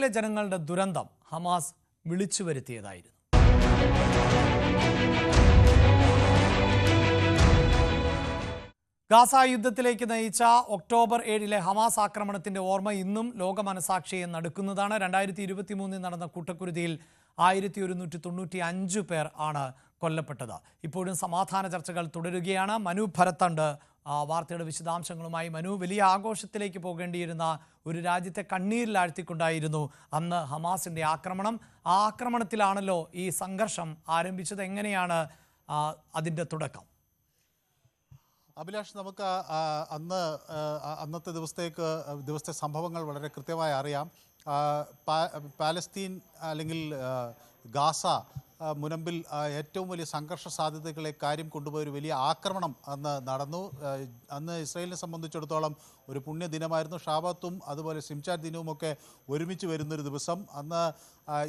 ഇസ്രായേലിലെ ജനങ്ങളുടെ ദുരന്തം ഹമാസ് വിളിച്ചു വരുത്തിയതായിരുന്നു. ഗാസ യുദ്ധത്തിലേക്ക് നയിച്ച ഒക്ടോബർ 7 ഹമാസ് ആക്രമണത്തിന്റെ ഓർമ്മ ഇന്നും ലോക മനസാക്ഷിയെ നടുക്കുന്നതാണ്. 2023 നടന്ന കൂട്ടക്കുരുതിയിൽ 1195 പേർ ആണ് കൊല്ലപ്പെട്ടത്. ഇപ്പോഴും സമാധാന ചർച്ചകൾ തുടരുകയാണ്. മനു ഭരത്തുണ്ട് വാർത്തയുടെ വിശദാംശങ്ങളുമായി. മനു, വലിയ ആഘോഷത്തിലേക്ക് പോകേണ്ടിയിരുന്ന ഒരു രാജ്യത്തെ കണ്ണീരിലാഴ്ത്തിക്കൊണ്ടായിരുന്നു അന്ന് ഹമാസിന്റെ ആക്രമണം. ആ ആക്രമണത്തിലാണല്ലോ ഈ സംഘർഷം ആരംഭിച്ചത്. എങ്ങനെയാണ് അതിൻ്റെ തുടക്കം? അഭിലാഷ്, നമുക്ക് അന്നത്തെ ദിവസത്തെ സംഭവങ്ങൾ വളരെ കൃത്യമായി അറിയാം. പാലസ്തീൻ അല്ലെങ്കിൽ ഗാസ മുനമ്പിൽ ഏറ്റവും വലിയ സംഘർഷ സാധ്യതകളെ കാര്യം കൊണ്ടുപോയ ഒരു വലിയ ആക്രമണം അന്ന് നടന്നു. അന്ന് ഇസ്രായേലിനെ സംബന്ധിച്ചിടത്തോളം ഒരു പുണ്യദിനമായിരുന്നു. ഷാബത്തും അതുപോലെ സിംചാറ്റ് ദിനവുമൊക്കെ ഒരുമിച്ച് വരുന്നൊരു ദിവസം. അന്ന്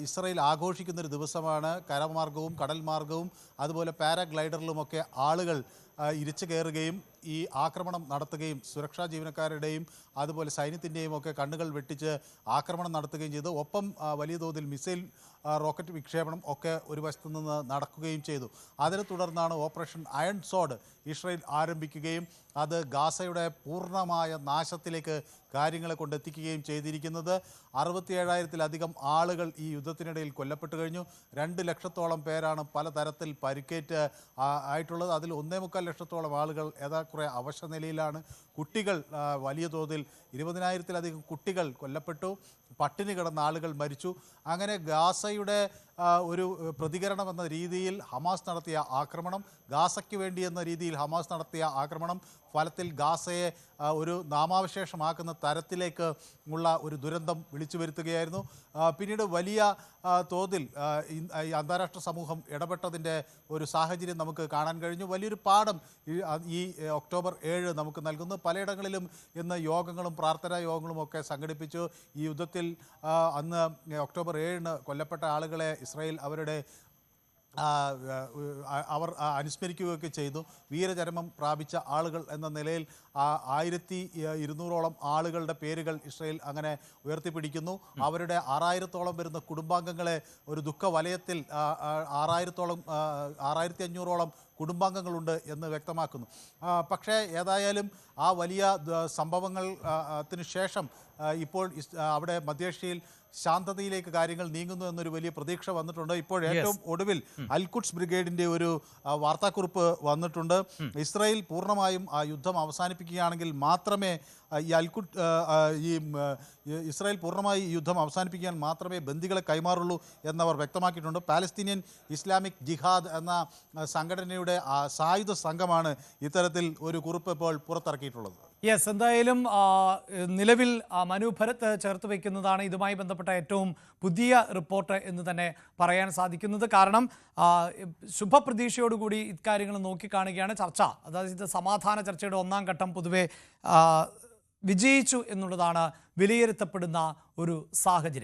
ഇസ്രായേൽ ആഘോഷിക്കുന്നൊരു ദിവസമാണ്. കരമാർഗവും കടൽ മാർഗവും അതുപോലെ പാരാഗ്ലൈഡറിലുമൊക്കെ ആളുകൾ ഇരച്ചു കയറുകയും ഈ ആക്രമണം നടത്തുകയും സുരക്ഷാ ജീവനക്കാരുടെയും അതുപോലെ സൈന്യത്തിൻ്റെയും ഒക്കെ കണ്ണുകൾ വെട്ടിച്ച് ആക്രമണം നടത്തുകയും ചെയ്തു. ഒപ്പം വലിയ തോതിൽ മിസൈൽ റോക്കറ്റ് വിക്ഷേപണം ഒക്കെ ഒരു വശത്തു നിന്ന് നടക്കുകയും ചെയ്തു. അതിനെ തുടർന്നാണ് ഓപ്പറേഷൻ അയൺ സോഡ് ഇസ്രായേൽ ആരംഭിക്കുകയും അത് ഗാസയുടെ പൂർണ്ണമായ നാശത്തിലേക്ക് കാര്യങ്ങളെ കൊണ്ടെത്തിക്കുകയും ചെയ്തിരിക്കുന്നത്. 67,000-ലധികം ആളുകൾ ഈ യുദ്ധത്തിനിടയിൽ കൊല്ലപ്പെട്ടു കഴിഞ്ഞു. 2 ലക്ഷത്തോളം പേരാണ് പലതരത്തിൽ പരിക്കേറ്റ് ആയിട്ടുള്ളത്. അതിൽ 1.25 ലക്ഷത്തോളം ആളുകൾ ഏതാക്കുറെ അവശ നിലയിലാണ്. കുട്ടികൾ വലിയ തോതിൽ 20,000-ലധികം കുട്ടികൾ കൊല്ലപ്പെട്ടു. പട്ടിണി കിടന്ന ആളുകൾ മരിച്ചു. അങ്ങനെ ഗാസയുടെ ഒരു പ്രതികരണം എന്ന രീതിയിൽ ഹമാസ് നടത്തിയ ആക്രമണം, ഗാസയ്ക്ക് വേണ്ടി എന്ന രീതിയിൽ ഹമാസ് നടത്തിയ ആക്രമണം ഫലത്തിൽ ഗാസയെ ഒരു നാമാവശേഷമാക്കുന്ന തരത്തിലേക്ക് ഉള്ള ഒരു ദുരന്തം വിളിച്ചു വരുത്തുകയായിരുന്നു. പിന്നീട് വലിയ തോതിൽ അന്താരാഷ്ട്ര സമൂഹം ഇടപെട്ടതിൻ്റെ ഒരു സാഹചര്യം നമുക്ക് കാണാൻ കഴിഞ്ഞു. വലിയൊരു പാഠം ഈ ഒക്ടോബർ 7 നമുക്ക് നൽകുന്നു. പലയിടങ്ങളിലും ഇന്ന് യോഗങ്ങളും പ്രാർത്ഥനാ യോഗങ്ങളും ഒക്കെ സംഘടിപ്പിച്ചു. ഈ യുദ്ധത്തിൽ അന്ന് ഒക്ടോബർ 7 കൊല്ലപ്പെട്ട ആളുകളെ ഇസ്രായേൽ അവർ അനുസ്മരിക്കുകയൊക്കെ ചെയ്തു. വീരചരമം പ്രാപിച്ച ആളുകൾ എന്ന നിലയിൽ 1200ഓളം ആളുകളുടെ പേരുകൾ ഇസ്രായേൽ അങ്ങനെ ഉയർത്തിപ്പിടിക്കുന്നു. അവരുടെ 6000-ഓളം വരുന്ന കുടുംബാംഗങ്ങളെ ഒരു ദുഃഖവലയത്തിൽ 6500ഓളം കുടുംബാംഗങ്ങളുണ്ട് എന്ന് വ്യക്തമാക്കുന്നു. പക്ഷേ ഏതായാലും ആ വലിയ സംഭവത്തിന് ശേഷം ഇപ്പോൾ അവിടെ മധ്യേഷ്യയിൽ ശാന്തതയിലേക്ക് കാര്യങ്ങൾ നീങ്ങുന്നു എന്നൊരു വലിയ പ്രതീക്ഷ വന്നിട്ടുണ്ട്. ഇപ്പോൾ ഏറ്റവും ഒടുവിൽ അൽ-ഖുദ്സ് ബ്രിഗേഡിന്റെ ഒരു വാർത്താക്കുറിപ്പ് വന്നിട്ടുണ്ട്. ഇസ്രായേൽ പൂർണ്ണമായും ആ യുദ്ധം അവസാനിപ്പിക്കുകയാണെങ്കിൽ മാത്രമേ ഇസ്രായേൽ പൂർണ്ണമായി യുദ്ധം അവസാനിപ്പിക്കാൻ മാത്രമേ ബന്ദികളെ കൈമാറുള്ളൂ എന്നവർ വ്യക്തമാക്കിയിട്ടുണ്ട്. പാലസ്തീനിയൻ ഇസ്ലാമിക് ജിഹാദ് എന്ന സംഘടനയുടെ സായുധ സംഘമാണ് ഇത്തരത്തിൽ ഒരു കുറിപ്പ് ഇപ്പോൾ പുറത്തിറക്കിയിട്ടുള്ളത്. യെസ്, എന്തായാലും നിലവിൽ മനു ഭരത്ത് ചേർത്ത് വയ്ക്കുന്നതാണ് ഇതുമായി ബന്ധപ്പെട്ട ഏറ്റവും പുതിയ റിപ്പോർട്ട് എന്ന് തന്നെ പറയാൻ സാധിക്കുന്നത്. കാരണം ശുഭപ്രതീക്ഷയോടുകൂടി ഇക്കാര്യങ്ങൾ നോക്കിക്കാണുകയാണ് ചർച്ച. അതായത് സമാധാന ചർച്ചയുടെ 1ാം ഘട്ടം പൊതുവെ വിജയിച്ചു എന്നുള്ളതാണ് വിലയിരുത്തപ്പെടുന്ന ഒരു സാഹചര്യം.